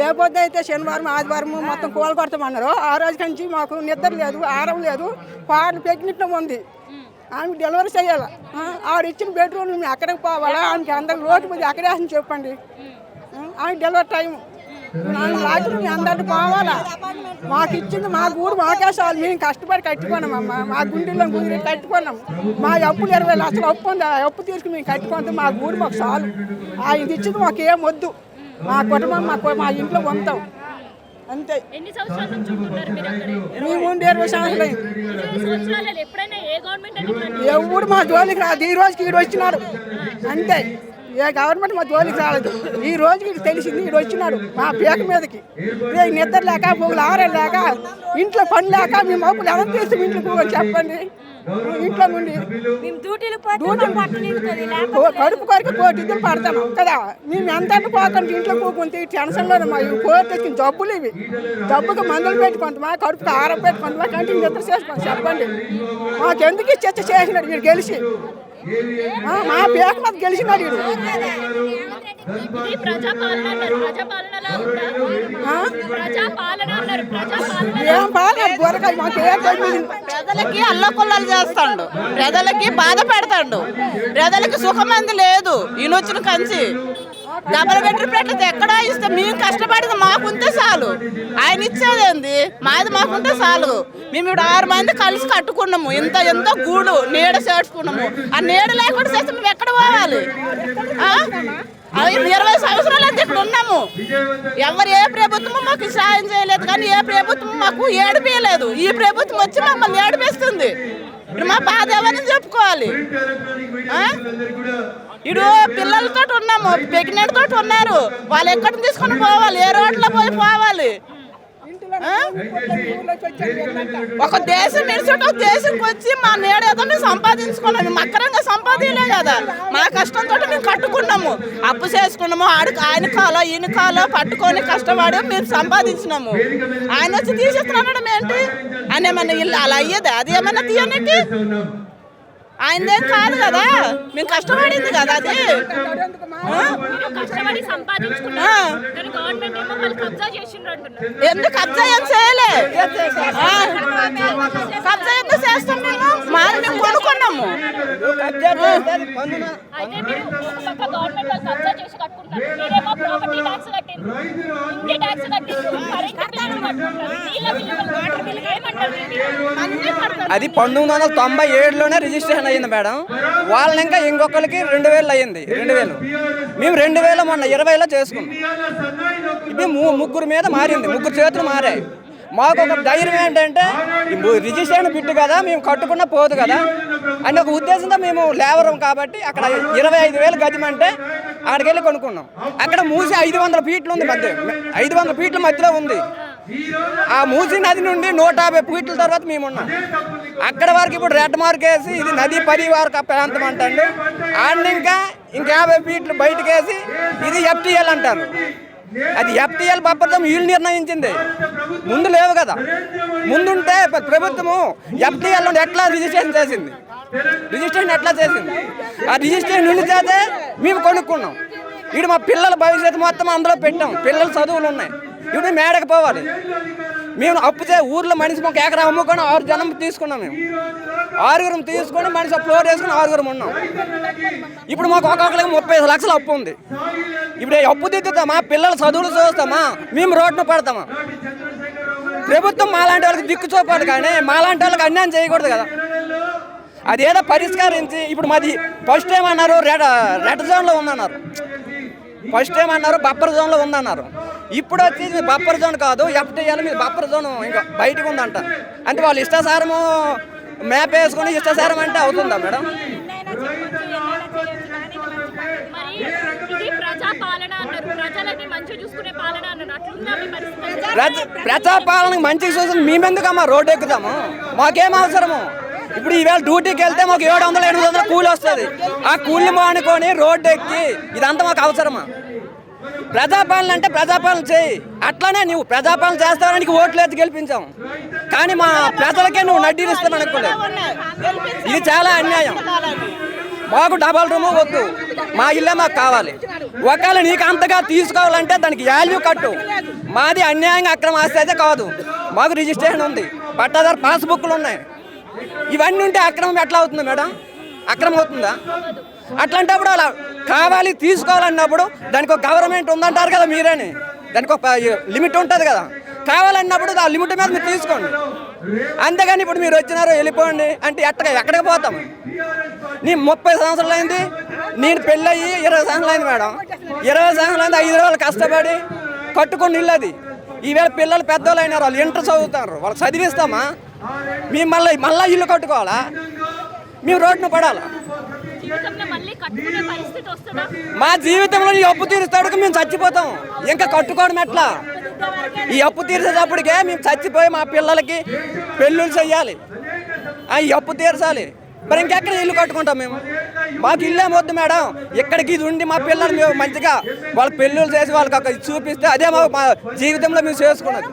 ఏ పొద్దు అయితే శనివారం ఆదివారం మొత్తం కూల కొడతామన్నారు. ఆ రోజు నుంచి మాకు నిద్ర లేదు, ఆరం లేదు, పాటలు ప్రెగ్నెంట్ ఉంది. ఆమె డెలివరీ చేయాలి. ఆవిడ ఇచ్చిన బెడ్రూమ్ మేము ఎక్కడికి పోవాలా? ఆమెకి అందరికి రోడ్డు మీద ఎక్కడే అని చెప్పండి. ఆమె డెలివరీ టైం రాత్రి మేము అందరికి పోవాలా? మాకు ఇచ్చింది మా గూడు మాకే చాలు. మేము కష్టపడి కట్టుకున్నామమ్మా. మా గుండెల్లో గుండె కట్టుకున్నాం. మా అప్పులు 20 లక్షలు అప్పు ఉంది. ఆ అప్పు తీసుకుని మేము కట్టుకుంటాం. మా గూడు మాకు చాలు. ఆయన ఇచ్చింది మాకు ఏం వద్దు. మా కుటుంబం మా ఇంట్లో ఉంటాం అంతే. మేము 20 సంవత్సరాలు ఎవడు మా జోలికి రాదు. ఈ రోజుకి ఈడు వచ్చినాడు అంతే. ఏ గవర్నమెంట్ మా జోలికి రాలేదు. ఈ రోజుకి ఇది తెలిసింది, ఈడు వచ్చినాడు మా పేక మీదకి. నిద్ర లేక పొగులు ఆరేలేక ఇంట్లో పని లేక మేము అప్పులు ఎలా తీసి ఇంట్లో చెప్పండి. ఇంట్లో నుండి కడుపు కొరికి కోటిద్దరు పడతాను కదా. మేము ఎంత పోతాం ఇంట్లో కూకుంటే టెన్షన్లో మా కోర్టు వచ్చిన జబ్బులు ఇవి. జబ్బుకి మందులు పెట్టుకుంటామా, కడుపుకి ఆరం పెట్టుకుంటామా, కంటిన్యూ నిద్ర చేసుకోండి చెప్పండి. మాకెందుకు చర్చ చేసినాడు వీడు గెలిచి? మా పేక మీద గెలిచినాడు వీడు. ఏం పాలన గొరకాయ మాకేం ప్రజలకి అల్లకొల్లలు చేస్తాడు, ప్రజలకి బాధ పెడతాడు, ప్రజలకి సుఖమంది లేదు. ఈయనొచ్చిన కంచి డబల్ బెడ్రూమ్ ప్లేట్లు ఎక్కడా ఇస్తే మేము కష్టపడింది మాకుంటే చాలు. ఆయన ఇచ్చేదేంది? మాది మాకుంటే చాలు. మేము ఇప్పుడు 6 మంది కలిసి కట్టుకున్నాము. ఎంతో గూడు నీడ చేర్చుకున్నాము. ఆ నీడ లేకుండా చేస్తే మేము ఎక్కడ పోవాలి? 20 సంవత్సరాలు అంతా ఇక్కడ ఉన్నాము. ఏ ప్రభుత్వం మాకు సాయం చేయలేదు, కానీ ఏ ప్రభుత్వం మాకు ఏడిపేయలేదు. ఈ ప్రభుత్వం వచ్చి మమ్మల్ని ఏడిపేస్తుంది. ఇప్పుడు మా బాధ ఎవరిని చెప్పుకోవాలి? ఇప్పుడు పిల్లలతో ఉన్నాము, ప్రెగ్నెంట్ తోటి ఉన్నారు. వాళ్ళు ఎక్కడ తీసుకొని పోవాలి? ఏ రోడ్లో పోవాలి? ఒక దేశం ఇడిచిట దేశంకి వచ్చి మా నేడేదో మేము సంపాదించుకున్నాము. మకరంగా సంపాదించలే కదా. మా కష్టంతో మేము కట్టుకున్నాము, అప్పు చేసుకున్నాము. ఆయన కాలో ఈయన కాలో పట్టుకొని కష్టపడి మేము సంపాదించినాము. ఆయన వచ్చి తీసేస్తున్నాడు ఏంటి? ఆయన ఏమన్నా ఇల్లు అలా అయ్యేది? అది ఏమన్నా తీయనికి ఆయనదేం కాదు కదా. మేము కష్టపడింది కదా. అది ఎందుకు కబ్జా ఏం చేయలే? కబ్జా ఎందుకు చేస్తాం? మేము మాది మేము కొనుక్కున్నాము. అది 1997లోనే రిజిస్ట్రేషన్ అయ్యింది మేడం. వాళ్ళని ఇంకా ఇంకొకరికి 2000 అయ్యింది. 2000 మేము 2000 మొన్న 2020లో చేసుకున్నాం. ఇది ముగ్గురు మీద మారింది, ముగ్గురు చేతులు మారాయి. మాకు ఒక ధైర్యం ఏంటంటే రిజిస్ట్రేషన్ బిట్టు కదా, మేము కట్టుకున్న పోదు కదా అని ఒక ఉద్దేశంతో మేము లేవరం కాబట్టి అక్కడ 25,000 గజమంటే అక్కడికి వెళ్ళి కొనుక్కున్నాం. అక్కడ మూసి 500 ఫీట్లు ఉంది, మధ్య 500 ఫీట్ల మధ్యలో ఉంది. ఆ మూసి నది నుండి 150 ఫీట్ల తర్వాత మేము ఉన్నాం. అక్కడ వరకు ఇప్పుడు రెడ్ మార్క్ వేసి ఇది నది పరివారక ప్రాంతం అంటాడు. ఆడిని ఇంకా 50 ఫీట్లు బయటకు వేసి ఇది FTL అంటారు. అది FTL పప్పడం వీళ్ళు నిర్ణయించింది, ముందు లేవు కదా. ముందుంటే ప్రభుత్వము FTL ఎట్లా రిజిస్ట్రేషన్ చేసింది? రిజిస్ట్రేషన్ ఎట్లా చేసింది? ఆ రిజిస్ట్రేషన్ నుండి చేస్తే మేము కొనుక్కున్నాం. ఇప్పుడు మా పిల్లల భవిష్యత్తు మొత్తం అందులో పెట్టాం. పిల్లల చదువులు ఉన్నాయి. ఇప్పుడు మేడకు పోవాలి. మేము అప్పు ఊర్లో మనిషి మాకు ఎకరా అమ్ముకొని 6 జనం తీసుకున్నాం. మేము 6గురం తీసుకొని మనిషి ఫ్లోర్ వేసుకుని 6గురం ఉన్నాం. ఇప్పుడు మాకు ఒక్కొక్కరికి 35 లక్షలు అప్పు ఉంది. ఇప్పుడు అప్పు దిద్దుతామా? పిల్లల చదువులు చూస్తామా? మేము రోడ్డును పడతామా? ప్రభుత్వం మాలాంటి వాళ్ళకి దిక్కు చూపాలి, కానీ మాలాంటి వాళ్ళకి అన్యాయం చేయకూడదు కదా. అదేదో పరిష్కరించి ఇప్పుడు మాది ఫస్ట్ టైం అన్నారు రెడ్ జోన్లో ఉందన్నారు. ఫస్ట్ టైం అన్నారు బఫర్ జోన్లో ఉందన్నారు. ఇప్పుడు వచ్చి బఫర్ జోన్ కాదు, FTL మీద బఫర్ జోన్ ఇంకా బయటకు ఉందంట. అంటే వాళ్ళు ఇష్టాసారము మ్యాప్ వేసుకుని ఇష్టాసారం అంటే అవుతుందా మేడం? ప్రజాపాలనకు మంచిగా చూసి మేమెందుకమ్మా రోడ్డు ఎక్కుతాము? మాకేం అవసరము? ఇప్పుడు ఈవేళ డ్యూటీకి వెళ్తే మాకు 700-800 కూలి వస్తుంది. ఆ కూలిని మానుకొని రోడ్డు ఎక్కి ఇదంతా మాకు అవసరమా? ప్రజాపాలన అంటే ప్రజాపాలన చేయి. అట్లానే నువ్వు ప్రజాపాలన చేస్తావని ఓట్లు ఎత్తి గెలిపించాం, కానీ మా ప్రజలకే నువ్వు నడ్డీలు ఇస్తావు అనుకోలేదు. ఇది చాలా అన్యాయం. మాకు డబల్ రూము వద్దు, మా ఇల్లే మాకు కావాలి. ఒకవేళ నీకు అంతగా తీసుకోవాలంటే దానికి వాల్యూ కట్టు. మాది అన్యాయంగా అక్రమ ఆస్తి అయితే కాదు, మాకు రిజిస్ట్రేషన్ ఉంది, పట్టాదారు పాస్బుక్లు ఉన్నాయి. ఇవన్నీ ఉంటే అక్రమం ఎట్లా అవుతుంది మేడం? అక్రమం అవుతుందా? అట్లాంటప్పుడు అలా కావాలి తీసుకోవాలన్నప్పుడు దానికి ఒక గవర్నమెంట్ ఉందంటారు కదా మీరేని, దానికి ఒక లిమిట్ ఉంటుంది కదా. కావాలన్నప్పుడు ఆ లిమిట్ మీద మీరు తీసుకోండి. అంతేగాని ఇప్పుడు మీరు వచ్చినారో వెళ్ళిపోండి అంటే ఎక్కడికి పోతాం? నీ 30 సంవత్సరాలు అయింది, నేను పెళ్ళయ్యి 20 సంవత్సరాలు అయింది మేడం. 20 సంవత్సరాలు అయింది, 5 రోజులు కష్టపడి కట్టుకుని ఇల్లు అది. ఈవేళ పిల్లలు పెద్దోళ్ళు అయినారు, వాళ్ళు ఇంటర్ చదువుతారు, వాళ్ళు చదివిస్తామా? మేము మళ్ళీ ఇల్లు కట్టుకోవాలా? మేము రోడ్డున పడాలా? మా జీవితంలో ఈ అప్పు తీరుస్తాడు మేము చచ్చిపోతాం, ఇంకా కట్టుకోవడం ఎట్లా? ఈ అప్పు తీర్చేటప్పటికే మేము చచ్చిపోయి మా పిల్లలకి పెళ్ళిళ్ళు చెయ్యాలి, ఈ అప్పు తీర్చాలి. మరి ఇంకెక్కడ ఇల్లు కట్టుకుంటాం మేము? మాకు ఇల్లే వద్దు మేడం. ఇక్కడికి ఇది ఉండి మా పిల్లలు మేము మంచిగా వాళ్ళ పెళ్ళిళ్ళు చేసి వాళ్ళకి ఒక చూపిస్తే అదే మా జీవితంలో మేము చేసుకున్నది.